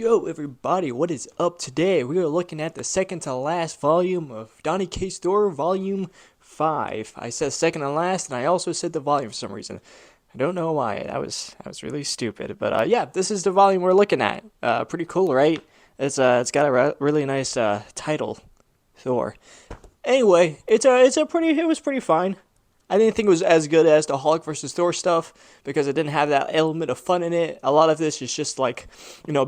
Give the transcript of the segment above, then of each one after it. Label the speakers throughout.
Speaker 1: Yo, everybody, what is up today? We are looking at the second to last volume of Donny Case Thor, Volume 5. I said second to last, and I also said the volume for some reason. I don't know why. That was really stupid. But yeah, this is the volume we're looking at. Pretty cool, right? It's got a really nice title, Thor. Anyway, it was pretty fine. I didn't think it was as good as the Hulk versus Thor stuff because it didn't have that element of fun in it. A lot of this is just like,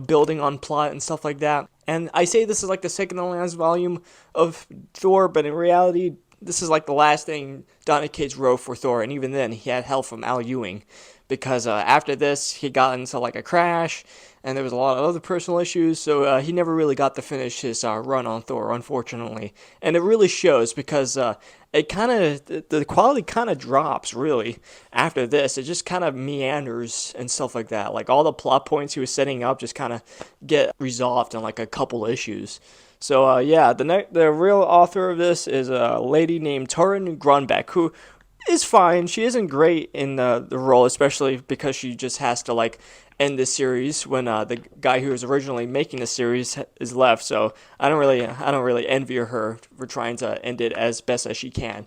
Speaker 1: building on plot and stuff like that. And I say this is like the second to last volume of Thor, but in reality, this is like the last thing Donny Cates wrote for Thor, and even then, he had help from Al Ewing because after this, he got into like a crash, and there was a lot of other personal issues, so he never really got to finish his run on Thor, unfortunately. And it really shows because the quality kind of drops really after this. It just kind of meanders and stuff like that. Like all the plot points he was setting up just kind of get resolved in like a couple issues. So yeah, the real author of this is a lady named Torun Grunbeck, who is fine. She isn't great in the role, especially because she just has to like end the series when the guy who was originally making the series is left. So I don't really envy her for trying to end it as best as she can.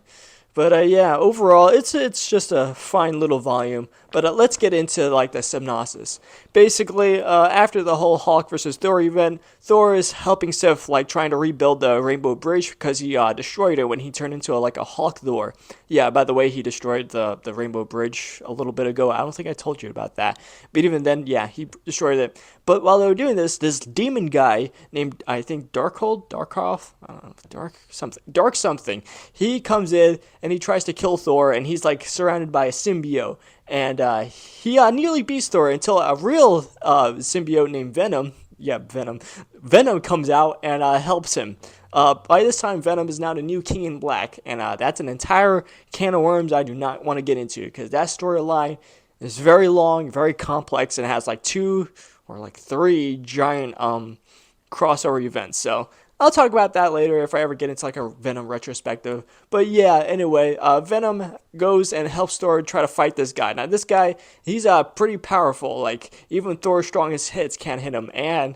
Speaker 1: But yeah, overall, it's just a fine little volume. But let's get into like the synopsis. Basically, after the whole Hulk versus Thor event, Thor is helping Sif like trying to rebuild the Rainbow Bridge because he destroyed it when he turned into like a Hulk Thor. Yeah, by the way, he destroyed the Rainbow Bridge a little bit ago. I don't think I told you about that. But even then, yeah, he destroyed it. But while they were doing this demon guy named, I think, Darkhoff, I don't know, Dark something, he comes in and he tries to kill Thor, and he's like surrounded by a symbiote. And he nearly beats Thor until a real symbiote named Venom, yeah, Venom comes out and helps him. By this time, Venom is now the new King in Black, and that's an entire can of worms I do not want to get into because that storyline is very long, very complex, and has like two or like three giant crossover events. So I'll talk about that later if I ever get into like a Venom retrospective. But yeah, anyway, Venom goes and helps Thor try to fight this guy. Now this guy, he's pretty powerful. Like even Thor's strongest hits can't hit him. And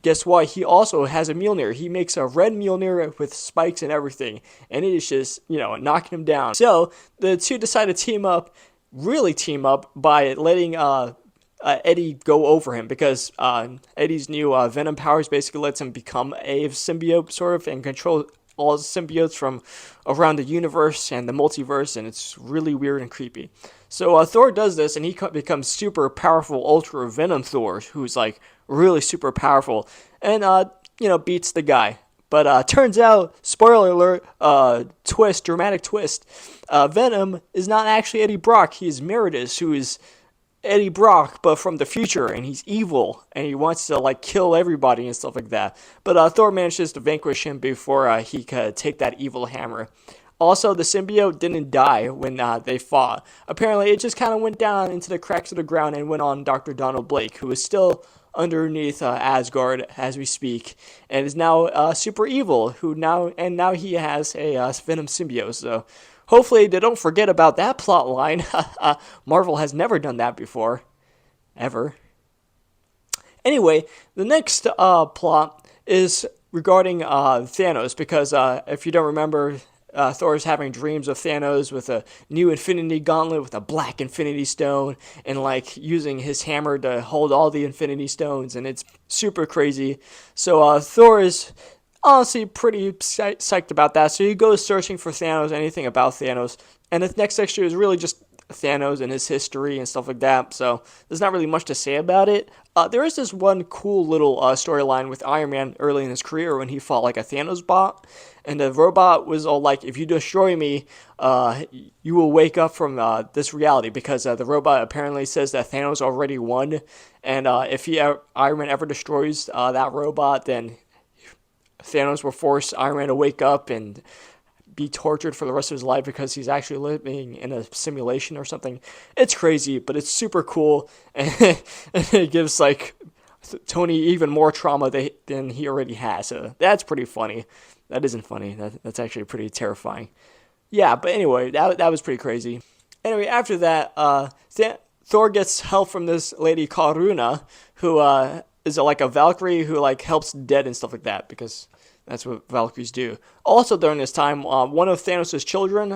Speaker 1: guess what? He also has a Mjolnir. He makes a red Mjolnir with spikes and everything, and it is just knocking him down. So the two decide to really team up by letting Eddie go over him because Eddie's new Venom powers basically lets him become a symbiote sort of and control all the symbiotes from around the universe and the multiverse, and it's really weird and creepy. So Thor does this, and he becomes super powerful Ultra Venom Thor, who's like really super powerful, and beats the guy. But turns out, spoiler alert, dramatic twist, Venom is not actually Eddie Brock. He's Meredith, who is Eddie Brock, but from the future, and he's evil, and he wants to like kill everybody and stuff like that. But Thor manages to vanquish him before he could take that evil hammer. Also, the symbiote didn't die when they fought. Apparently, it just kind of went down into the cracks of the ground and went on Dr. Donald Blake, who is still underneath Asgard as we speak, and is now super evil. Now he has a Venom symbiote. So hopefully they don't forget about that plot line. Marvel has never done that before. Ever. Anyway, the next plot is regarding Thanos, because if you don't remember, Thor is having dreams of Thanos with a new Infinity Gauntlet with a black Infinity Stone and like using his hammer to hold all the Infinity Stones, and it's super crazy. So Thor is honestly pretty psyched about that. So he goes searching for Thanos, anything about Thanos, and the next section is really just Thanos and his history and stuff like that. So there's not really much to say about it. There is this one cool little storyline with Iron Man early in his career when he fought like a Thanos bot, and the robot was all like, "If you destroy me, you will wake up from this reality," because the robot apparently says that Thanos already won, and if Iron Man ever destroys that robot, then Thanos will force Iron Man to wake up and be tortured for the rest of his life because he's actually living in a simulation or something. It's crazy, but it's super cool, and it gives like Tony even more trauma than he already has. So that's pretty funny. That isn't funny. That's actually pretty terrifying. Yeah, but anyway, that was pretty crazy. Anyway, after that, Thor gets help from this lady called Runa, who is like a Valkyrie who like helps the dead and stuff like that, because that's what Valkyries do. Also during this time, one of Thanos' children,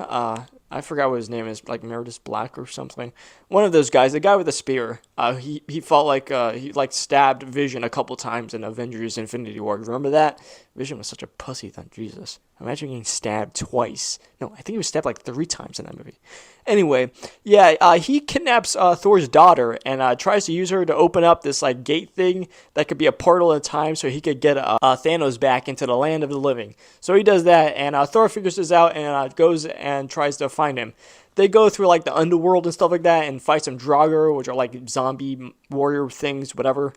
Speaker 1: I forgot what his name is, like Meredith Black or something. One of those guys, the guy with the spear. He felt like he like stabbed Vision a couple times in Avengers: Infinity War. Remember that? Vision was such a pussy then. Jesus, imagine getting stabbed twice. No, I think he was stabbed like 3 times in that movie. Anyway, yeah, he kidnaps Thor's daughter and tries to use her to open up this like gate thing that could be a portal in time, so he could get Thanos back into the land of the living. So he does that, and Thor figures this out and goes and tries to find him. They go through like the underworld and stuff like that and fight some Draugr, which are like zombie warrior things, whatever.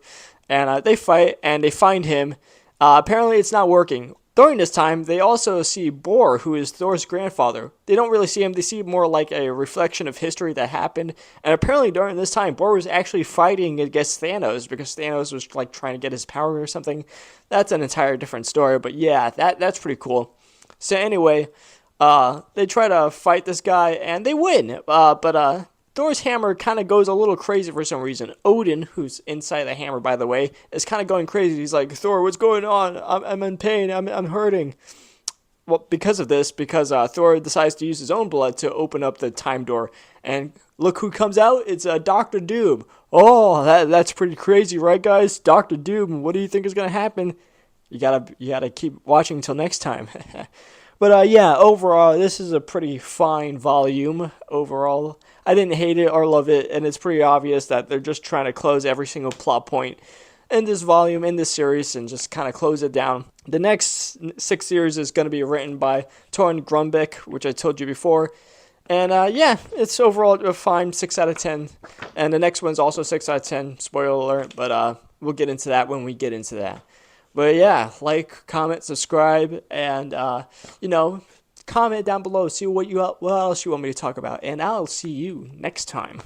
Speaker 1: And they fight and they find him. Apparently, it's not working. During this time, they also see Bor, who is Thor's grandfather. They don't really see him. They see more like a reflection of history that happened. And apparently during this time, Bor was actually fighting against Thanos because Thanos was like trying to get his power or something. That's an entire different story. But yeah, that's pretty cool. So anyway, they try to fight this guy and they win. But Thor's hammer kind of goes a little crazy for some reason. Odin, who's inside the hammer, by the way, is kind of going crazy. He's like, Thor, what's going on? I'm in pain. I'm hurting. Well, because of this, because Thor decides to use his own blood to open up the time door. And look who comes out. It's Dr. Doom. Oh, that's pretty crazy, right, guys? Dr. Doom, what do you think is going to happen? You gotta keep watching until next time. But yeah, overall, this is a pretty fine volume overall. I didn't hate it or love it, and it's pretty obvious that they're just trying to close every single plot point in this volume, in this series, and just kind of close it down. The next 6 series is going to be written by Torun Grumbeck, which I told you before. And yeah, it's overall a fine 6 out of 10. And the next one's also 6 out of 10, spoiler alert, but we'll get into that when we get into that. But yeah, like, comment, subscribe, and comment down below. See what else you want me to talk about, and I'll see you next time.